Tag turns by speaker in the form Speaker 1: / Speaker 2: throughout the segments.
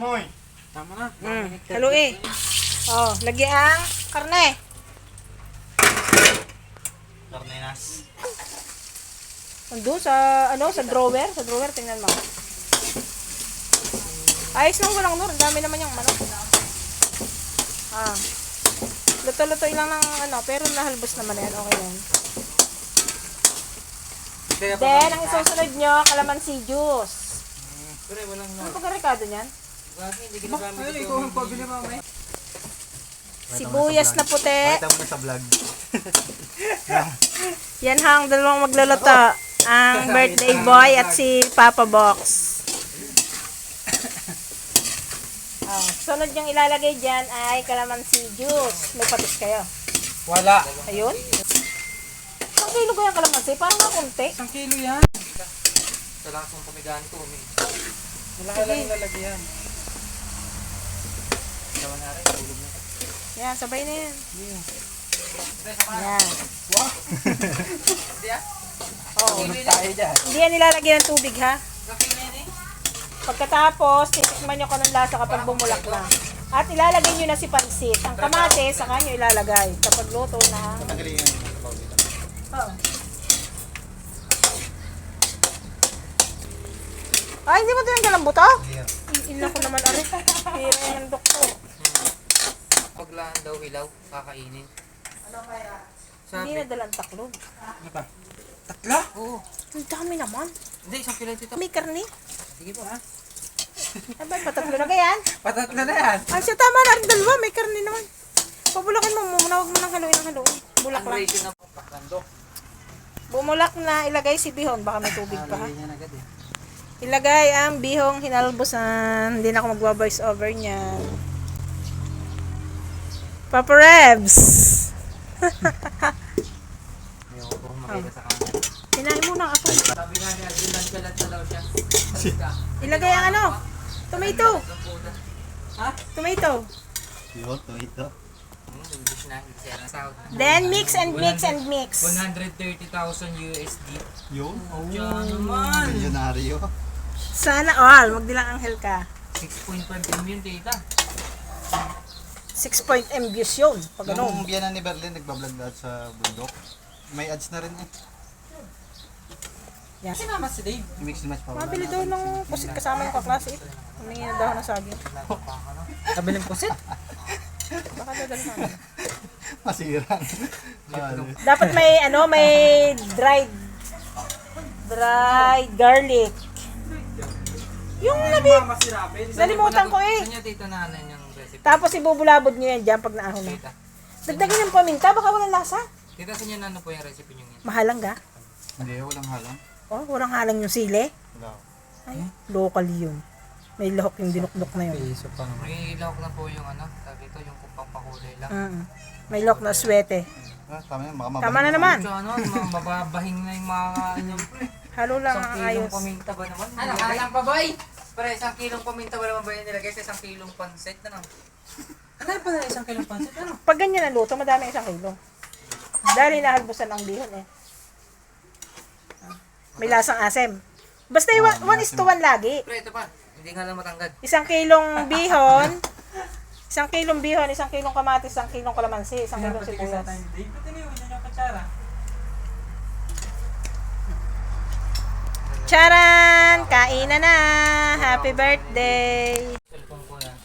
Speaker 1: Moy. Tama na.
Speaker 2: Haluin. Oh, lagyan ang karne.
Speaker 1: Karnenas.
Speaker 2: Nandun sa, sa drawer. Sa drawer, tingnan mo. Ayos lang walang nur. Ang dami naman yung manok. Luto-luto lang ng pero nahalbos naman yan. Okay yan. Then, ang isusunod nyo, calamansi juice.
Speaker 1: Pero walang
Speaker 2: Ano pagkarikado niyan?
Speaker 1: hindi ginagamit ito. Ikaw ang pabili mamay.
Speaker 2: Sibuyas na puti.
Speaker 1: Pakita mo na sa vlog.
Speaker 2: Yan hang dalawang magluluto. Ang birthday boy at si Papa Box. Sunod yung ilalagay dyan ay calamansi juice. May patis kayo.
Speaker 1: Wala.
Speaker 2: Ayun. Isang kilo ko yung calamansi. Parang nakunti.
Speaker 1: 1 kilo yan. Sa lasang pamigaan ko. Malaki lang yung lalagyan. Gawa na rin. Tulog na.
Speaker 2: Yan, sabay na yan. Yan.
Speaker 1: Wow.
Speaker 2: Oh.
Speaker 1: Tayo dyan.
Speaker 2: Hindi yan nilalagyan ng tubig ha. Pagkatapos, titikman nyo kung anong lasa kapag bumulak na. At ilalagay nyo na si pansit. Ang kamatis, saka nyo ilalagay. Kapag luto na.
Speaker 1: Tanggalin yung sabaw dito.
Speaker 2: Oo. Ay, hindi mo tinanggal ang buto?
Speaker 1: Yeah.
Speaker 2: Iilan ko naman ari. Hira ng doktor.
Speaker 3: Paglaan daw ilaw, kakainin.
Speaker 2: Hindi na dalang taklog.
Speaker 1: Ano ba? Tatla?
Speaker 3: Oo.
Speaker 2: Ang dami naman.
Speaker 3: Hindi, isang kilo dito.
Speaker 2: May karni.
Speaker 3: Sige po ha.
Speaker 2: Ay, ba't patatlo na ganyan?
Speaker 1: Patatla na yan.
Speaker 2: Ay, siya tama na rin dalawa. May karni naman. Pabulakan mo muna. Huwag mo nang haluin ang haluin. Bulak
Speaker 3: Ang
Speaker 2: lang.
Speaker 3: ratio na po.
Speaker 2: Bumulak na. Ilagay si bihon. Baka may tubig pa ha.
Speaker 1: Yan agad eh.
Speaker 2: Ilagay ang bihong hinalbosan. Hindi na ako magwa-voice over niyan. Papa Rebs!
Speaker 3: Ayoko pong makita sa camera.
Speaker 2: Kinain mo na ako.
Speaker 3: Sabi nga niya, dilan-galat na daw siya.
Speaker 2: Ilagay ang tomato.
Speaker 3: Ha?
Speaker 2: Tomato.
Speaker 1: Ito.
Speaker 3: English na, hindi siya sahod na.
Speaker 2: Then mix and mix and mix.
Speaker 3: 130,000 USD.
Speaker 1: Yun? Oh.
Speaker 3: Diyan naman.
Speaker 1: Milyonaryo.
Speaker 2: Sana all. Magdilang anghel ka.
Speaker 3: 6.5 million tita.
Speaker 2: 6.m views yun. Pag ano.
Speaker 1: Nung biyanan ni Berlin, nagbablog lahat sa bundok. May ads na rin eh.
Speaker 2: Yan.
Speaker 3: Sinama si Dave.
Speaker 1: I-mix and match pa.
Speaker 2: Mabili daw ng pusit kasama yung kaklase. Humingi na daw ng saging.
Speaker 3: Kabiling pusit.
Speaker 2: Baka dadali namin.
Speaker 1: Masira.
Speaker 2: Dapat may dried garlic. Yung nalimutan ko eh.
Speaker 3: Saan niya tita nanan yung recipe?
Speaker 2: Tapos ibubulabod nyo yan dyan pag naahon na.
Speaker 3: Tita.
Speaker 2: Dagdagan ng paminta, baka walang lasa.
Speaker 3: Tita, saan niya nano po yung recipe niyo yan?
Speaker 2: Mahalang ga?
Speaker 1: Hindi, walang halang.
Speaker 2: Oh, walang halang yung sili.
Speaker 1: Wala.
Speaker 2: Ay, local yun. May lahok yung dinukdok na yun.
Speaker 3: Piso pa naman. May ilaw ko na po yung sabi ito, yung pampakulay lang.
Speaker 2: May lahok na swete.
Speaker 1: Tama yan, baka mabalik.
Speaker 2: Tama na naman.
Speaker 3: So mababahing na yung mga pre.
Speaker 2: Halo lang
Speaker 3: Isang
Speaker 2: ang
Speaker 3: kilong
Speaker 2: ayos.
Speaker 3: paminta ba naman? Ano, kalang pa boy? Pre, isang kilong paminta ba naman ba yung nilagay sa isang kilong pansit? Ano? Ano pa na isang kilong pansit? Ano?
Speaker 2: Pag ganyan ang luto, madami 1 kilo. Dahil inahalbusan ang bihon eh. May lasang asem. Basta yung 1:1 lagi.
Speaker 3: Pre, ito pa. Hindi nga lang matanggal.
Speaker 2: 1 kilong bihon, 1 kilong bihon, 1 kilong kamatis, 1 kilong kalamansi, 1 kilong sibuyas. Charan! Kainan na! Happy birthday!
Speaker 3: Cellphone ko yan.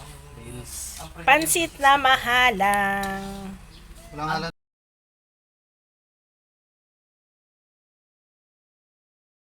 Speaker 2: Pansit na mahalang.
Speaker 1: Walang halang